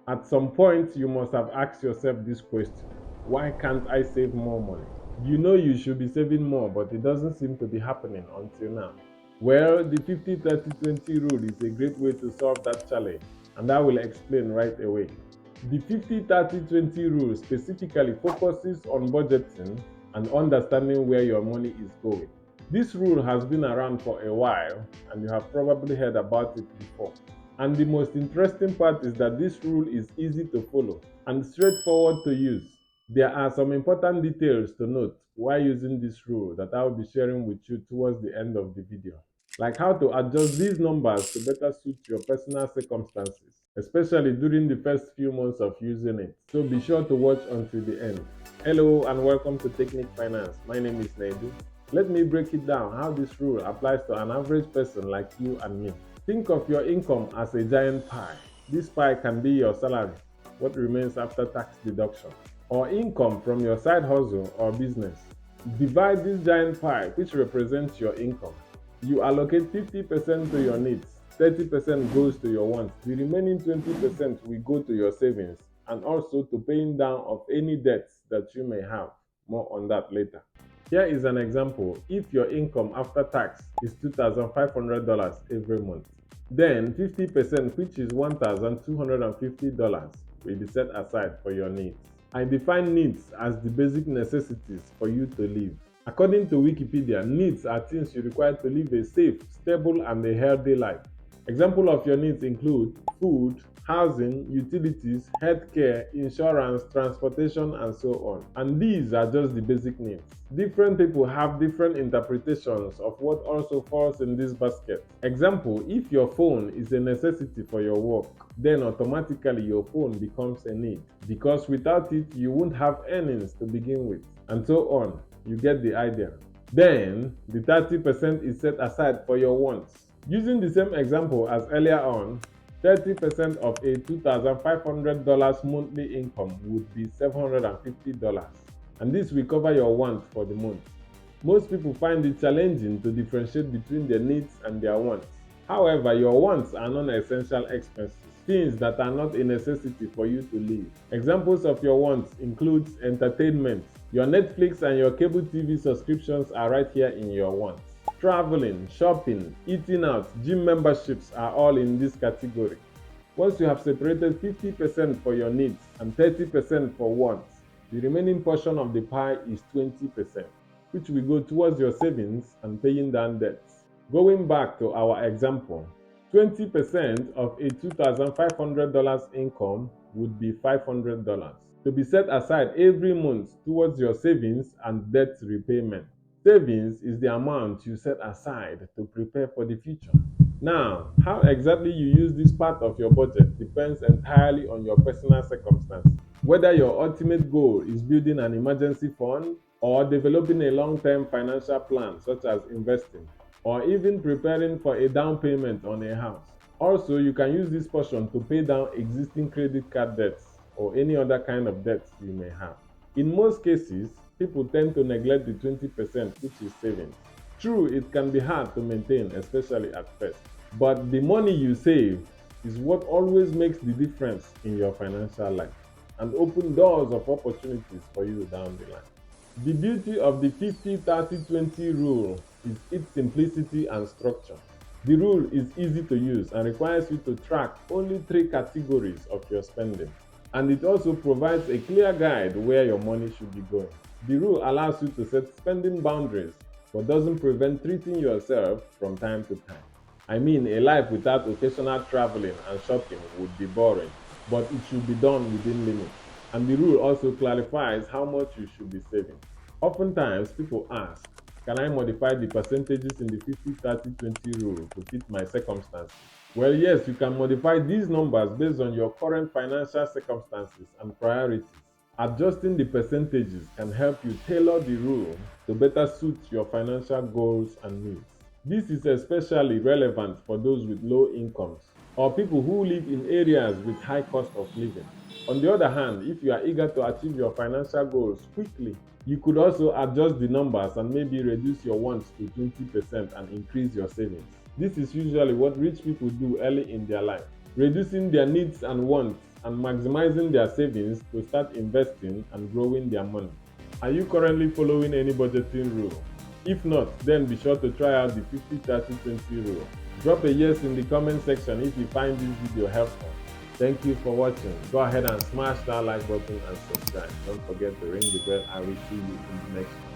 At some point, you must have asked yourself this question: why can't I save more money? You know you should be saving more, but it doesn't seem to be happening until now. Well, the 50-30-20 rule is a great way to solve that challenge, and I will explain right away. The 50-30-20 rule specifically focuses on budgeting and understanding where your money is going. This rule has been around for a while, and you have probably heard about it before. And the most interesting part is that this rule is easy to follow and straightforward to use. There are some important details to note while using this rule that I will be sharing with you towards the end of the video, like how to adjust these numbers to better suit your personal circumstances, especially during the first few months of using it. So be sure to watch until the end. Hello and welcome to Technique Finance. My name is Naidu. Let me break it down how this rule applies to an average person like you and me. Think of your income as a giant pie. This pie can be your salary, what remains after tax deduction, or income from your side hustle or business. Divide this giant pie, which represents your income. You allocate 50% to your needs, 30% goes to your wants. The remaining 20% will go to your savings and also to paying down of any debts that you may have. More on that later. Here is an example. If your income after tax is $2,500 every month, then 50%, which is $1,250, will be set aside for your needs. I define needs as the basic necessities for you to live. According to Wikipedia, needs are things you require to live a safe, stable, and a healthy life. Examples of your needs include food, housing, utilities, healthcare, insurance, transportation, and so on. And these are just the basic needs. Different people have different interpretations of what also falls in this basket. Example, if your phone is a necessity for your work, then automatically your phone becomes a need, because without it you won't have earnings to begin with, and so on. You get the idea. Then the 30% is set aside for your wants. Using the same example as earlier on, 30% of a $2,500 monthly income would be $750, and this will cover your wants for the month. Most people find it challenging to differentiate between their needs and their wants. However, your wants are non-essential expenses, things that are not a necessity for you to live. Examples of your wants include entertainment. Your Netflix and your cable TV subscriptions are right here in your wants. Traveling, shopping, eating out, gym memberships are all in this category. Once you have separated 50% for your needs and 30% for wants, the remaining portion of the pie is 20%, which will go towards your savings and paying down debts. Going back to our example, 20% of a $2,500 income would be $500 to be set aside every month towards your savings and debt repayment. Savings is the amount you set aside to prepare for the future. Now, how exactly you use this part of your budget depends entirely on your personal circumstances. Whether your ultimate goal is building an emergency fund or developing a long-term financial plan such as investing, or even preparing for a down payment on a house. Also, you can use this portion to pay down existing credit card debts or any other kind of debts you may have. In most cases, people tend to neglect the 20%, which is savings. True, it can be hard to maintain, especially at first, but the money you save is what always makes the difference in your financial life and open doors of opportunities for you down the line. The beauty of the 50-30-20 rule is its simplicity and structure. The rule is easy to use and requires you to track only three categories of your spending. And it also provides a clear guide where your money should be going. The rule allows you to set spending boundaries, but doesn't prevent treating yourself from time to time. I mean, a life without occasional traveling and shopping would be boring, but it should be done within limits. And the rule also clarifies how much you should be saving. Oftentimes, people ask, can I modify the percentages in the 50-30-20 rule to fit my circumstances? Well, yes, you can modify these numbers based on your current financial circumstances and priorities. Adjusting the percentages can help you tailor the rule to better suit your financial goals and needs. This is especially relevant for those with low incomes or people who live in areas with high cost of living. On the other hand, if you are eager to achieve your financial goals quickly, you could also adjust the numbers and maybe reduce your wants to 20% and increase your savings. This is usually what rich people do early in their life, reducing their needs and wants and maximizing their savings to start investing and growing their money. Are you currently following any budgeting rule? If not, then be sure to try out the 50-30-20 rule. Drop a yes in the comment section if you find this video helpful. Thank you for watching. Go ahead and smash that like button and subscribe. Don't forget to ring the bell. I will see you in the next one.